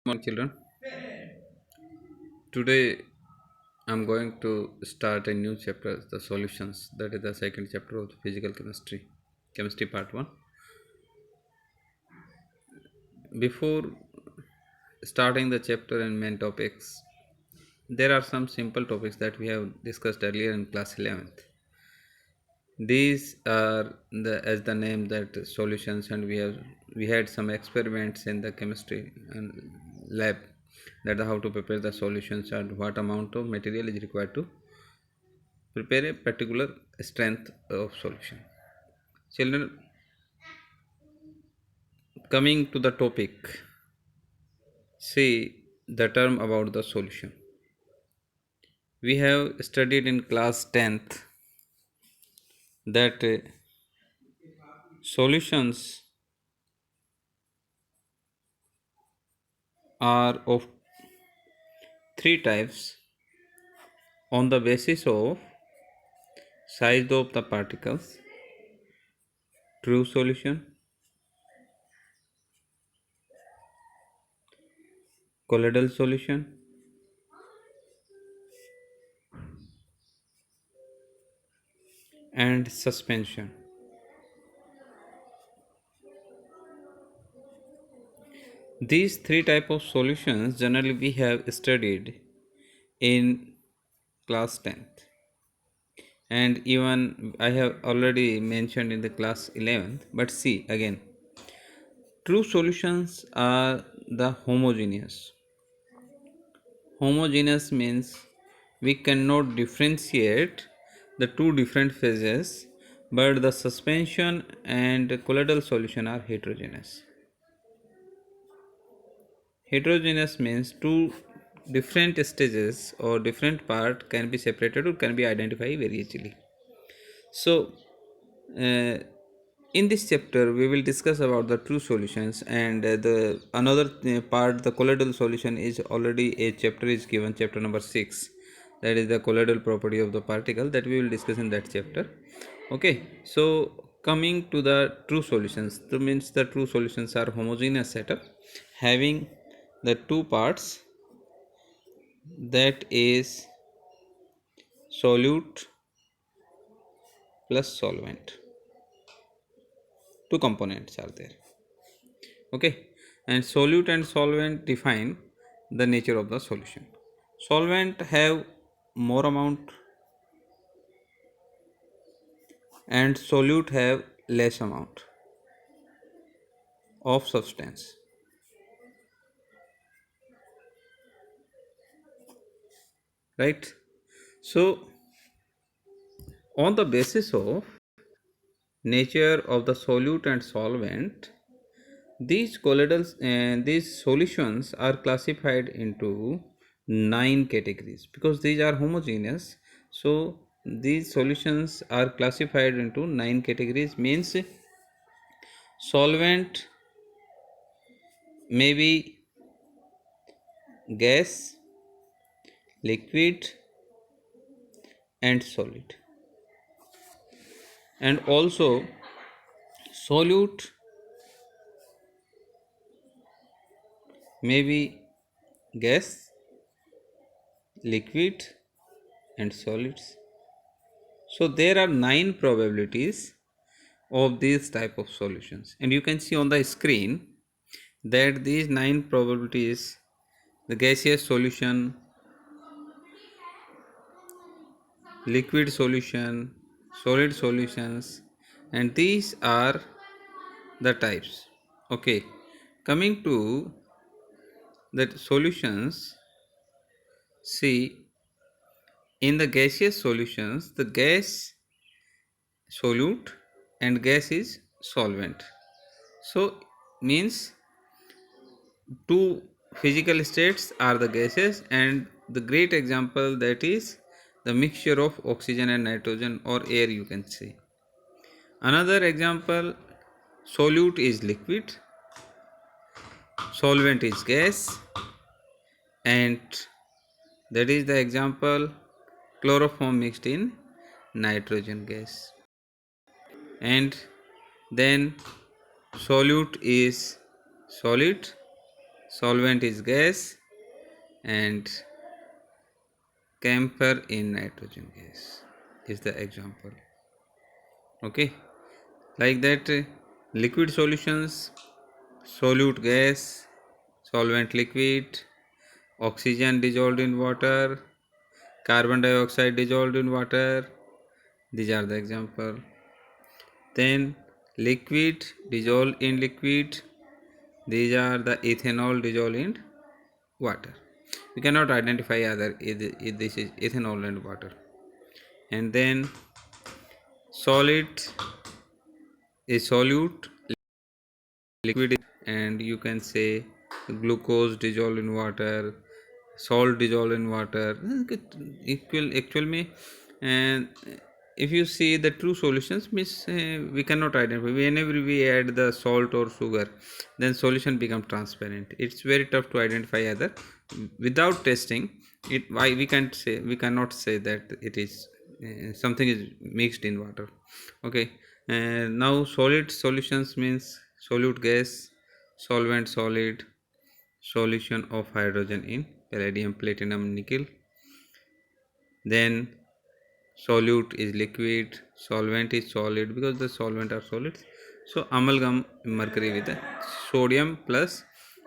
Morning, children. Today I'm going to start a new chapter, the solutions. That is the second chapter of the physical chemistry, chemistry part 1. Before starting the chapter and main topics, there are some simple topics that we have discussed earlier in class 11th. These are as the name that solutions, and we had some experiments in the chemistry and lab, that how to prepare the solutions and what amount of material is required to prepare a particular strength of solution. Children, coming to the topic, see the term about the solution. We have studied in class 10th that solutions are of three types on the basis of size of the particles: true solution, colloidal solution, and suspension. These three type of solutions generally we have studied in class 10th, and even I have already mentioned in the class 11th. But see again, true solutions are the homogeneous. Homogeneous means we cannot differentiate the two different phases, but the suspension and colloidal solution are heterogeneous. Heterogeneous means two different stages or different part can be separated or can be identified very easily. So uh, in this chapter we will discuss about the true solutions, and the another part, the colloidal solution, is already a chapter is given, chapter number 6, that is the colloidal property of the particle, that we will discuss in that chapter. Okay, so coming to the true solutions, that means the true solutions are homogeneous setup having the two parts, that is solute plus solvent. Two components are there. Okay, and solute and solvent define the nature of the solution. Solvent have more amount and solute have less amount of substance, right? So on the basis of nature of the solute and solvent, these colloidals and these solutions are classified into 9 categories because these are homogeneous. So these solutions are classified into 9 categories. Means solvent may be gas, liquid, and solid, and also solute may be gas, liquid, and solids. So there are 9 probabilities of these type of solutions, and you can see on the screen that these 9 probabilities: the gaseous solution, liquid solution, solid solutions, and these are the types. Okay, coming to the solutions, see, in the gaseous solutions, the gas solute and gas is solvent. So means two physical states are the gases, and the great example, that is the mixture of oxygen and nitrogen or air, you can say. Another example, solute is liquid, solvent is gas, and that is the example chloroform mixed in nitrogen gas. And then solute is solid, solvent is gas, and camphor in nitrogen gas is the example. Okay, like that, liquid solutions, solute gas, solvent liquid, oxygen dissolved in water, carbon dioxide dissolved in water. These are the example. Then liquid dissolved in liquid. These are the ethanol dissolved in water. We cannot identify other if this is ethanol and water. And then solid is solute, liquid, and you can say glucose dissolved in water, salt dissolved in water. Actual में and if you see the true solutions means we cannot identify. Whenever we add the salt or sugar, then solution become transparent. It's very tough to identify other without testing it. Why we can't say, we cannot say that it is something is mixed in water. Okay, now solid solutions means solute gas, solvent solid, solution of hydrogen in palladium, platinum, nickel. Then solute is liquid, solvent is solid because the solvent are solids. So amalgam mercury with the sodium plus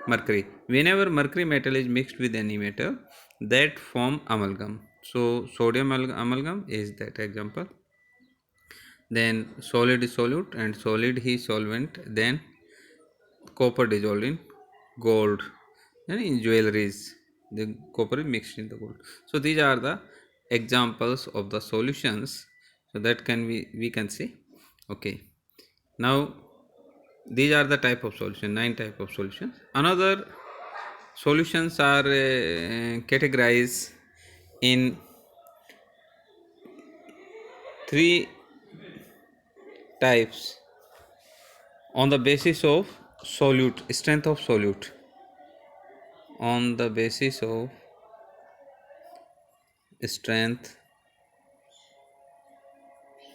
mercury. Whenever mercury metal is mixed with any metal, that form amalgam. So sodium amalgam is that example. Then solid is solute and solid is solvent. Then copper dissolved in gold, and in jewelries the copper is mixed in the gold. So these are the examples of the solutions. So that can we can see. Okay, now these are the type of solution, 9 type of solutions. Another solutions are categorized in 3 types on the basis of solute, strength of solute. On the basis of strength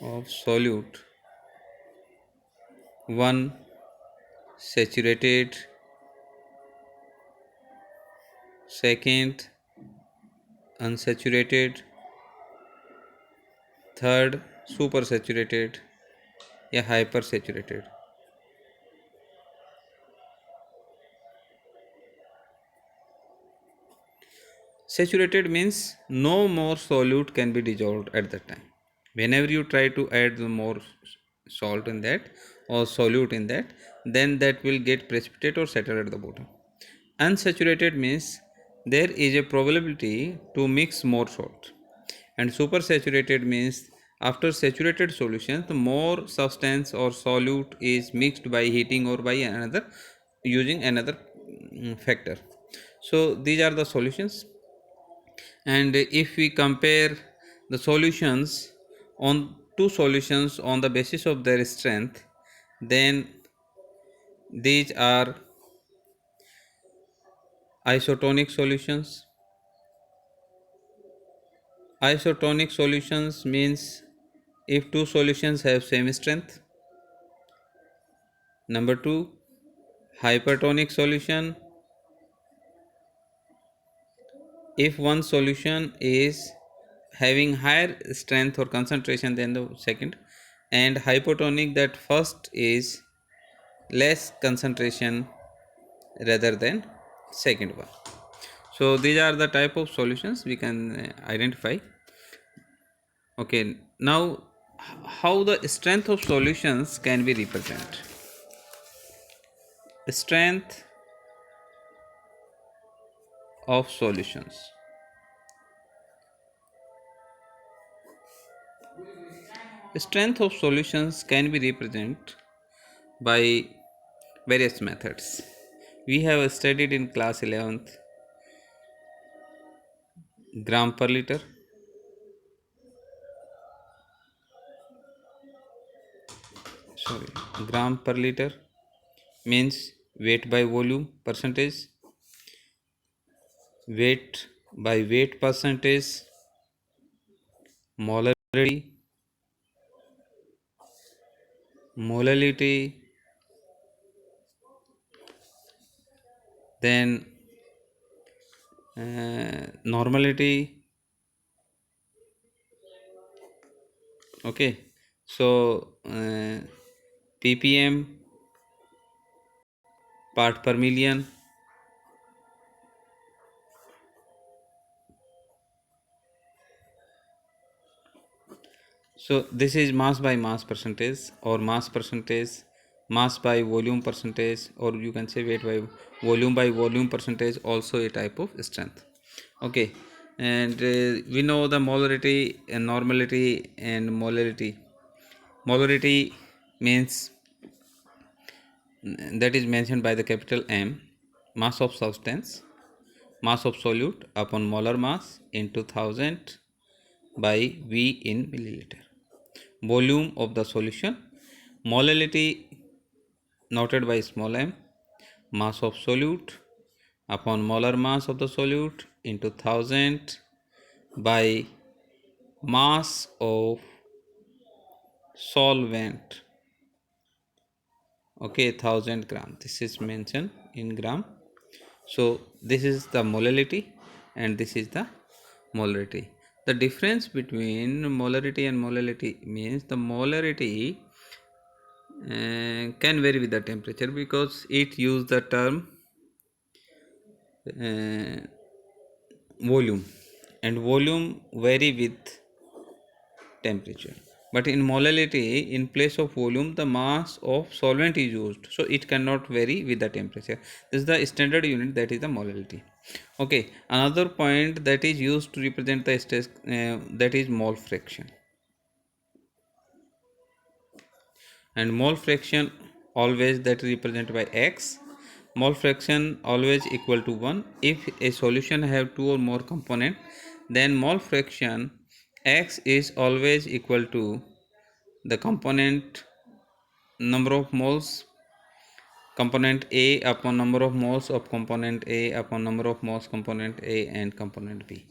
of solute: 1 saturated, second unsaturated, third supersaturated या hypersaturated. Saturated means no more solute can be dissolved at that time. Whenever you try to add more salt in that or solute in that, then that will get precipitate or settle at the bottom. Unsaturated means there is a probability to mix more salt. And supersaturated means after saturated solution, the more substance or solute is mixed by heating or by another using another factor. So these are the solutions. And if we compare the solutions on two solutions on the basis of their strength, then these are isotonic solutions. Isotonic solutions means if two solutions have same strength. Number 2, hypertonic solution, if one solution is having higher strength or concentration than the second, and hypotonic, that first is less concentration rather than second one. So these are the type of solutions we can identify. Okay, now how the strength of solutions can be represented. Strength of solutions. Strength of solutions can be represented by various methods. We have studied in class 11th gram per liter, gram per liter means weight by volume percentage, weight by weight percentage, molarity, molality, then normality. Okay, so ppm, part per million. So this is mass by mass percentage, or mass percentage, mass by volume percentage, or you can say weight by volume percentage, also a type of strength. Okay, and we know the molarity and normality and molarity. Molarity means that is mentioned by the capital M, mass of substance, mass of solute upon molar mass into 1000 by V in milliliter. Volume of the solution, molality noted by small m, mass of solute upon molar mass of the solute into 1000 by mass of solvent. Okay, 1000 gram, this is mentioned in gram. So this is the molality and this is the molarity. The difference between molarity and molality means the molarity can vary with the temperature, because it use the term volume, and volume vary with temperature. But in molality, in place of volume, the mass of solvent is used, so it cannot vary with the temperature. This is the standard unit, that is the molality. Okay, another point that is used to represent the stress, that is mole fraction. And mole fraction always that is represented by x. Mole fraction always equal to 1. If a solution have two or more component, then mole fraction x is always equal to the component number of moles, component A upon number of moles of component A upon number of moles component A and component B.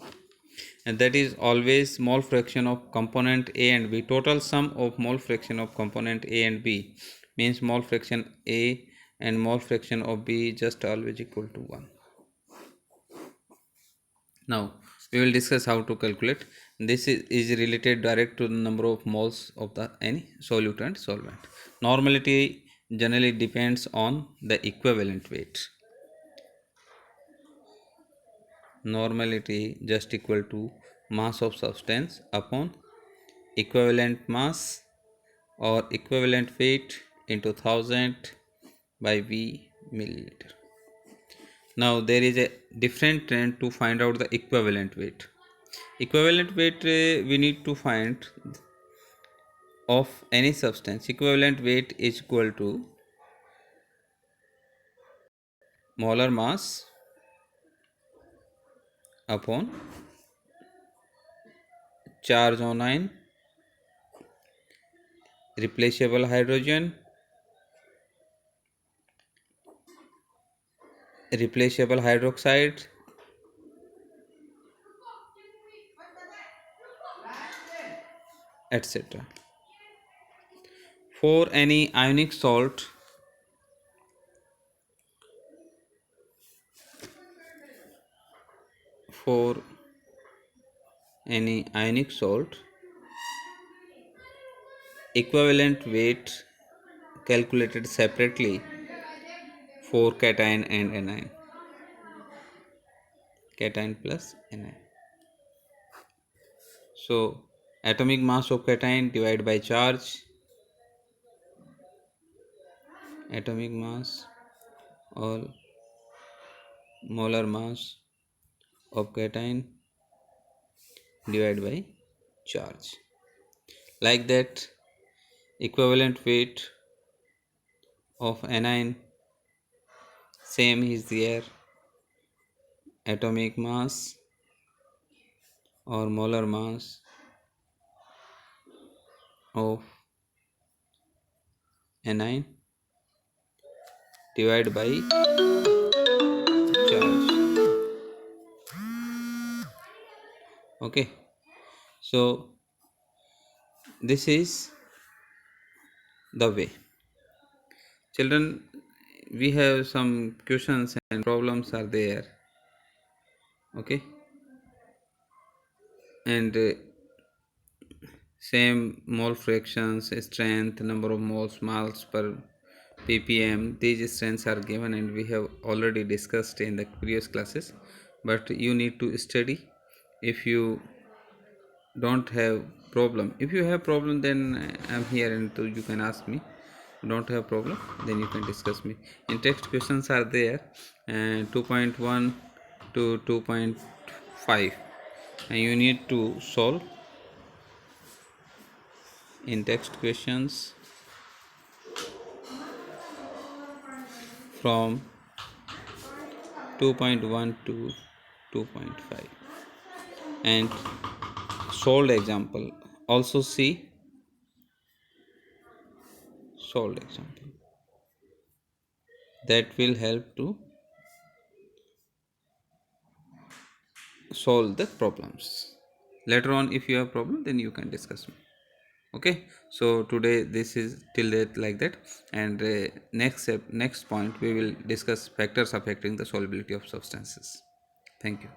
And that is always mole fraction of component A and B. Total sum of mole fraction of component A and B means mole fraction A and mole fraction of B just always equal to 1. Now we will discuss how to calculate. This is related direct to the number of moles of the any solute and solvent. Normality generally depends on the equivalent weight. Normality just equal to mass of substance upon equivalent mass or equivalent weight into 1000 by V milliliter. Now there is a different trend to find out the equivalent weight. Equivalent weight we need to find of any substance. Equivalent weight is equal to molar mass upon charge on ion, replaceable hydrogen, replaceable hydroxide, etc. For any ionic salt, for any ionic salt, equivalent weight calculated separately for cation and anion. Cation plus anion. So atomic mass of cation divided by charge, atomic mass or molar mass of cation divided by charge. Like that, equivalent weight of anion same is there, atomic mass or molar mass of anion divided by charge. Okay, so this is the way. Children, we have some questions and problems are there. Okay, and same mole fractions, strength, number of moles per ppm, these strengths are given and we have already discussed in the previous classes, but you need to study. If you don't have problem, if you have problem, then I'm here and so you can ask me. Don't have problem, then you can discuss me. In text questions are there, and 2.1 to 2.5, and you need to solve in text questions from 2.1 to 2.5, and solved example also. See solved example, that will help to solve the problems. Later on, if you have problem, then you can discuss me. Okay, so today this is till that like that, and next point we will discuss factors affecting the solubility of substances. Thank you.